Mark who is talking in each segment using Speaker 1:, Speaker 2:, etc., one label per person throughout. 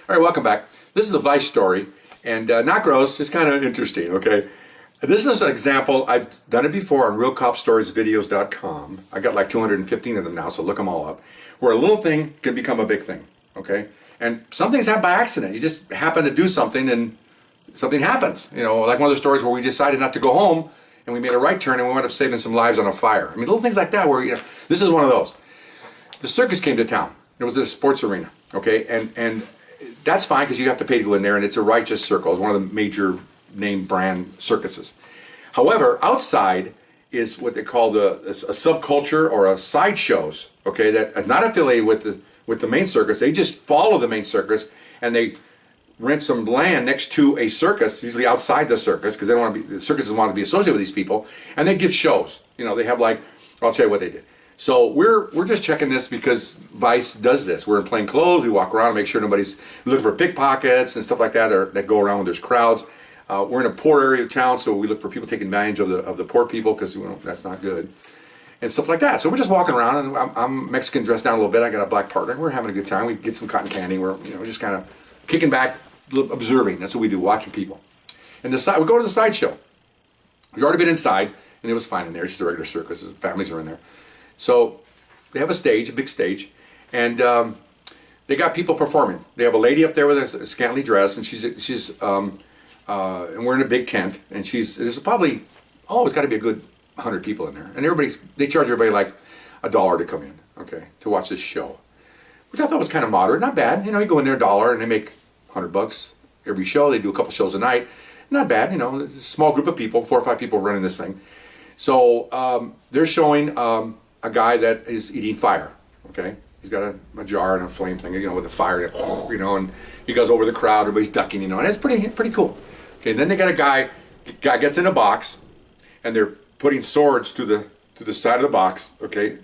Speaker 1: All right, welcome back. This is a Vice story, and not gross, just kind of interesting, okay? This is an example. I've done it before on realcopstoriesvideos.com. I got like 215 of them now, so look them all up. Where a little thing can become a big thing, okay? And some things happen by accident. You just happen to do something and something happens. You know, like one of the stories where we decided not to go home and we made a right turn and we wound up saving some lives on a fire. I mean, little things like that where, you know, this is one of those. The circus came to town. It was a sports arena, okay? And that's fine because you have to pay to go in there, and it's a righteous circle. It's one of the major name brand circuses. However, outside is what they call a subculture or a sideshows, okay, that is not affiliated with the main circus. They just follow the main circus, and they rent some land next to a circus, usually outside the circus, because they don't want to be, the circuses want to be associated with these people, and they give shows. You know, they have like, I'll tell you what they did. So we're just checking this because Vice does this. We're in plain clothes. We walk around and make sure nobody's looking for pickpockets and stuff like that that go around when there's crowds. We're in a poor area of town, so we look for people taking advantage of the poor people because that's not good and stuff like that. So we're just walking around, and I'm Mexican dressed down a little bit. I got a black partner. We're having a good time. We get some cotton candy. We're just kind of kicking back, observing. That's what we do, watching people. And we go to the sideshow. We've already been inside, and it was fine in there. It's just a regular circus. Families are in there. So they have a stage, a big stage, and they got people performing. They have a lady up there with a scantily dress, and and we're in a big tent, and there's probably always got to be a good 100 people in there, and they charge everybody like $1 to come in, okay, to watch this show, which I thought was kind of moderate, not bad. You know, you go in there $1, and they make $100 every show. They do a couple shows a night, not bad. You know, it's a small group of people, 4 or 5 people running this thing. So they're showing a guy that is eating fire, okay? He's got a jar and a flame thing, with the fire, and he goes over the crowd, everybody's ducking, and it's pretty cool. Okay, then they got a guy gets in a box, and they're putting swords to the side of the box, okay?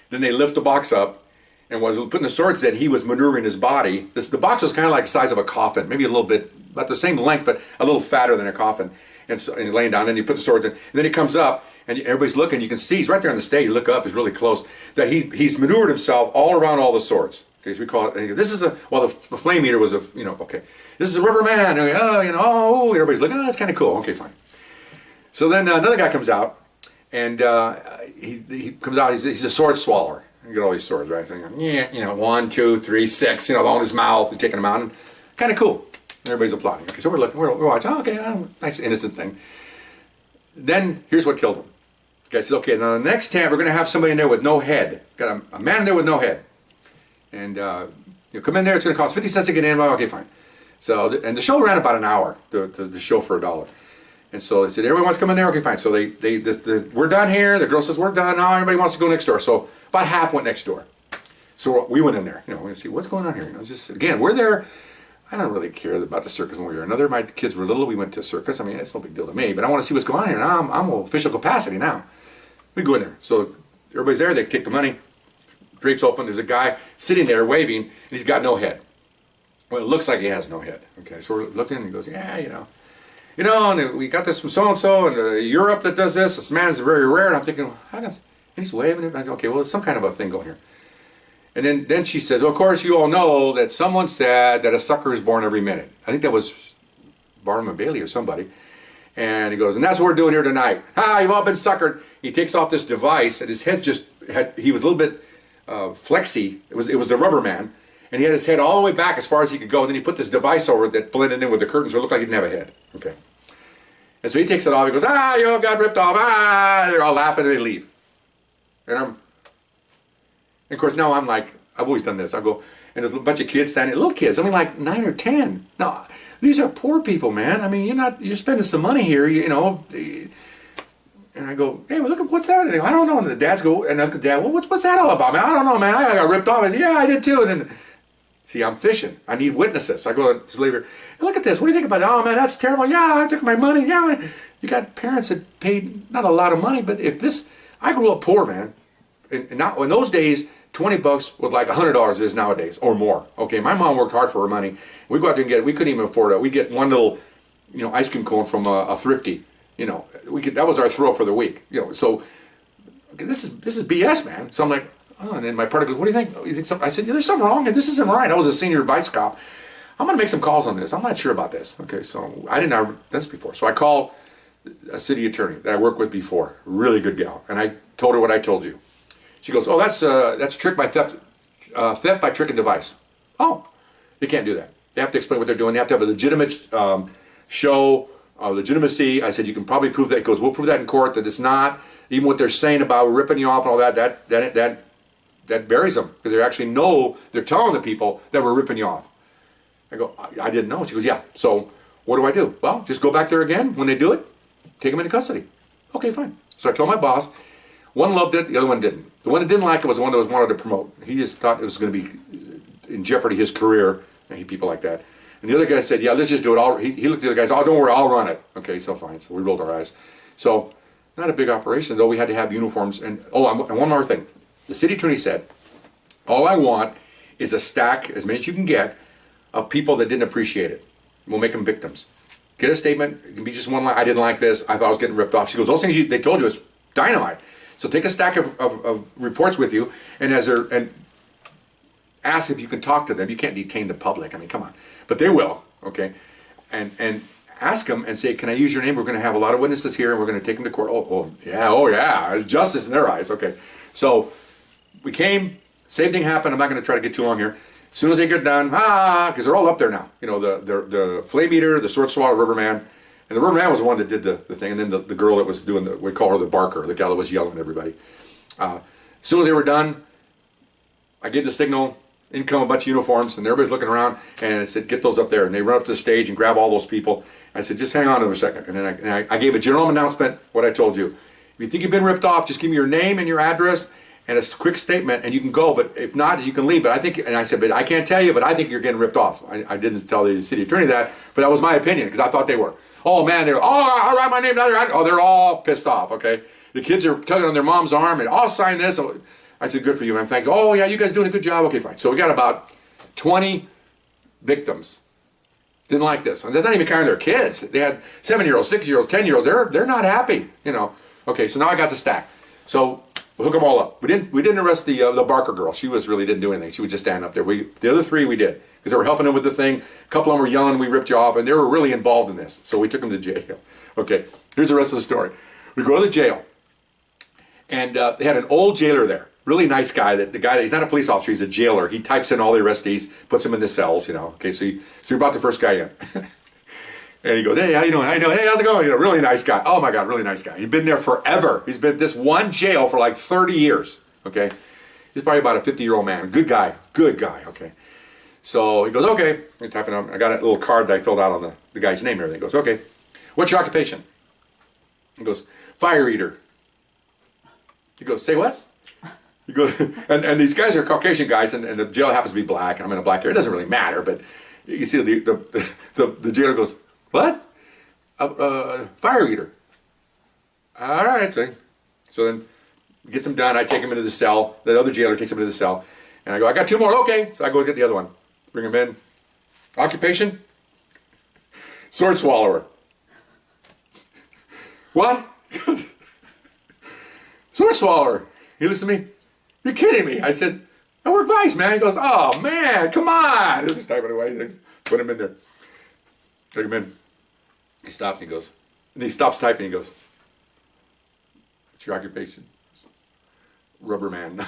Speaker 1: Then they lift the box up, and was putting the swords in, he was maneuvering his body. The box was kind of like the size of a coffin, maybe a little bit, about the same length, but a little fatter than a coffin, and laying down, then you put the swords in, and then he comes up, and everybody's looking, you can see, he's right there on the stage, you look up, he's really close, that he's maneuvered himself all around all the swords. Okay, so we call it, this is the flame eater was okay, this is a rubber man, everybody's like, that's kind of cool, okay, fine. So then another guy comes out, and he comes out, he's a sword swallower. You get all these swords, right? So, 1, 2, 3, 6, all in his mouth, and taking them out, and kind of cool. And everybody's applauding. Okay, so we're watching, nice innocent thing. Then, here's what killed him. Okay, says, okay, now the next time we're going to have somebody in there with no head. Got a man in there with no head. And you come in there, it's going to cost 50 cents to get in. Well, okay, fine. So, and the show ran about an hour, the show for $1. And so they said, everyone wants to come in there? Okay, fine. So we're done here. The girl says, we're done. Now everybody wants to go next door. So about half went next door. So we went in there, to see what's going on here. Just, again, we're there. I don't really care about the circus one way or another. My kids were little. We went to circus. I mean, it's no big deal to me. But I want to see what's going on here. Now I'm official capacity now. We go in there. So everybody's there. They kick the money. Drapes open. There's a guy sitting there waving, and he's got no head. Well, it looks like he has no head. Okay, so we're looking, and he goes, and we got this from so-and-so in Europe that does this. This man's very rare. And I'm thinking, and he's waving it. Okay, well, it's some kind of a thing going here. And then she says, well, of course, you all know that someone said that a sucker is born every minute. I think that was Barnum and Bailey or somebody. And he goes, and that's what we're doing here tonight. You've all been suckered. He takes off this device, and his head he was a little bit flexy. It was the rubber man. And he had his head all the way back as far as he could go. And then he put this device over it that blended in with the curtains so it looked like he didn't have a head. Okay. And so he takes it off. He goes, you all got ripped off. They're all laughing, and they leave. And of course, now I'm like, I've always done this. I go, and there's a bunch of kids standing, little kids, I mean like 9 or 10. Now, these are poor people, man. I mean, you're spending some money here, And I go, hey, well, look at what's that? And they go, I don't know. And the dads go, and the dad, well, what's that all about, man? I don't know, man. I got ripped off. I said, yeah, I did too. And then, see, I'm fishing. I need witnesses. I go to this lady, look at this. What do you think about it? Oh, man, that's terrible. Yeah, I took my money. Yeah, you got parents that paid not a lot of money, but I grew up poor, man. And now, in those days, $20 was like $100 is nowadays, or more. Okay, my mom worked hard for her money. We go out there and we couldn't even afford it. We get one little, ice cream cone from a Thrifty. That was our throw for the week. So okay, this is BS, man. So I'm like, Oh, and then my partner goes, what do you think? Oh, you think something? I said, yeah, there's something wrong, and this isn't right. I was a senior vice cop. I'm going to make some calls on this. I'm not sure about this. Okay, so I didn't know this before. So I called a city attorney that I worked with before, really good gal, and I told her what I told you. She goes, oh, that's trick by theft by trick and device. Oh, they can't do that. They have to explain what they're doing. They have to have a legitimate show, legitimacy. I said, you can probably prove that. He goes, we'll prove that in court, that it's not. Even what they're saying about ripping you off and all that buries them, because they actually know, they're telling the people that we're ripping you off. I go, I didn't know. She goes, yeah. So what do I do? Well, just go back there again. When they do it, take them into custody. Okay, fine. So I told my boss. One loved it, the other one didn't. The one that didn't like it was the one that wanted to promote. He just thought it was going to be in jeopardy his career. I hate people like that. And the other guy said, yeah, let's just do it. He looked at the other guys, oh, don't worry, I'll run it. Okay, so fine. So we rolled our eyes. So not a big operation, though we had to have uniforms. And and one more thing. The city attorney said, all I want is a stack, as many as you can get, of people that didn't appreciate it. We'll make them victims. Get a statement. It can be just one line. I didn't like this. I thought I was getting ripped off. She goes, those things they told you is dynamite. So take a stack of reports with you, and ask if you can talk to them. You can't detain the public. I mean, come on. But they will, okay? And ask them and say, can I use your name? We're going to have a lot of witnesses here, and we're going to take them to court. Oh yeah. It's justice in their eyes. Okay. So we came. Same thing happened. I'm not going to try to get too long here. As soon as they get done, because they're all up there now. You know, the Flame Eater, the Sword Swallower, Riverman. And the Riverman was the one that did the thing, and then the girl that was doing we call her the barker, the gal that was yelling at everybody. As soon as they were done, I gave the signal, in come a bunch of uniforms, and everybody's looking around, and I said, get those up there. And they run up to the stage and grab all those people. I said, just hang on to them a second. And then I gave a general announcement, what I told you. If you think you've been ripped off, just give me your name and your address, and a quick statement, and you can go, but if not, you can leave. But I said, but I can't tell you, but I think you're getting ripped off. I didn't tell the city attorney that, but that was my opinion, because I thought they were. Oh man, I'll write my name down there. Oh, they're all pissed off, okay? The kids are tugging on their mom's arm, and I'll sign this. I said, good for you, man. Thank you. Oh yeah, you guys doing a good job. Okay, fine. So we got about 20 victims. Didn't like this. And that's not even counting their kids. They had 7-year-olds, 6-year-olds, 10-year-olds. They're not happy, you know. Okay, so now I got the stack. So we'll hook them all up. We didn't arrest the Barker girl. She really didn't do anything. She would just stand up there. The other 3 we did, because they were helping them with the thing. A couple of them were yelling, we ripped you off, and they were really involved in this. So we took them to jail. Okay, here's the rest of the story. We go to the jail, and they had an old jailer there. Really nice guy. He's not a police officer, he's a jailer. He types in all the arrestees, puts them in the cells, you know. Okay, so you're about the first guy in. And he goes, hey, how you doing? Hey, how's it going? You know, really nice guy. Oh my God, really nice guy. He's been there forever. He's been at this one jail for like 30 years, okay? He's probably about a 50-year-old man. Good guy, okay? So he goes, okay. He's typing up. I got a little card that I filled out on the guy's name and everything. He goes, okay. What's your occupation? He goes, fire eater. He goes, say what? He goes, and these guys are Caucasian guys, and the jail happens to be black. I'm in a black area. It doesn't really matter, but you see the jailer goes, what? Fire eater. All right, so then gets him done. I take him into the cell. The other jailer takes him into the cell, and I go, I got 2 more. Okay, so I go get the other one. Bring him in. Occupation? Sword swallower. What? Sword swallower. He looks at me. You're kidding me. I said, I work vice, man. He goes, oh man, come on. He's typing away. Put him in there. Take him in. He stopped and he goes, and he stops typing and he goes, what's your occupation? Rubber man.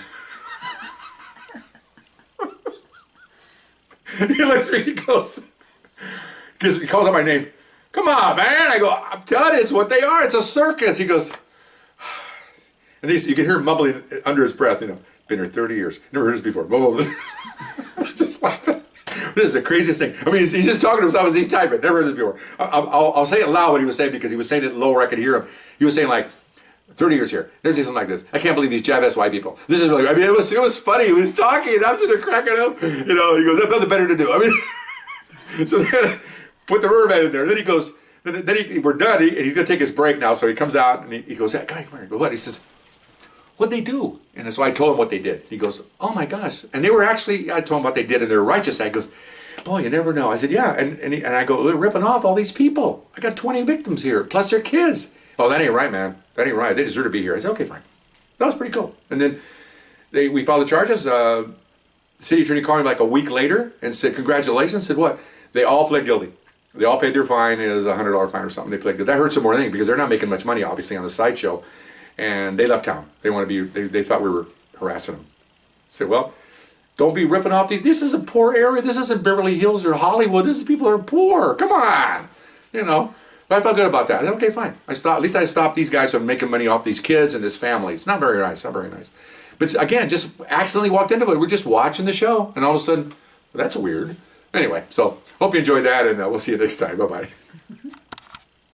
Speaker 1: He looks at me, he goes, he calls out my name. Come on, man. I go, I'm telling you, it's what they are. It's a circus. He goes, and you can hear him mumbling under his breath, you know, been here 30 years. Never heard this before. Just laughing. This is the craziest thing. I mean, he's just talking to himself as he's typing. Never heard this before. I'll say it loud what he was saying, because he was saying it lower. I could hear him. He was saying like, 30 years here. Never seen something like this. I can't believe these Javas white people. This is really, I mean, it was funny. He was talking, and I'm sitting there cracking up. You know, he goes, I've nothing better to do. I mean, so then put the rubber man in there. Then he goes, we're done, and he's going to take his break now. So he comes out, and he goes, hey, come here. I go, what? He says, what'd they do? And so I told him what they did. He goes, oh my gosh. And they were actually, I told him what they did, and they're righteous. I goes, boy, you never know. I said, yeah. And I go, they're ripping off all these people. I got 20 victims here, plus their kids. Oh, that ain't right, man. That ain't right. They deserve to be here. I said, okay, fine. That was pretty cool. And then we filed the charges. City attorney called me like a week later and said, congratulations. Said what? They all pled guilty. They all paid their fine. It was a $100 fine or something. They pled guilty. That hurts them more than anything because they're not making much money, obviously, on the sideshow. And they left town. They want to be. They thought we were harassing them. Said, well, don't be ripping off these. This is a poor area. This isn't Beverly Hills or Hollywood. This is people are poor. Come on, you know. But I felt good about that. I said, okay, fine. At least I stopped these guys from making money off these kids and this family. It's not very nice. Not very nice. But again, just accidentally walked into it. We're just watching the show, and all of a sudden, well, that's weird. Anyway, so hope you enjoyed that, and we'll see you next time. Bye bye.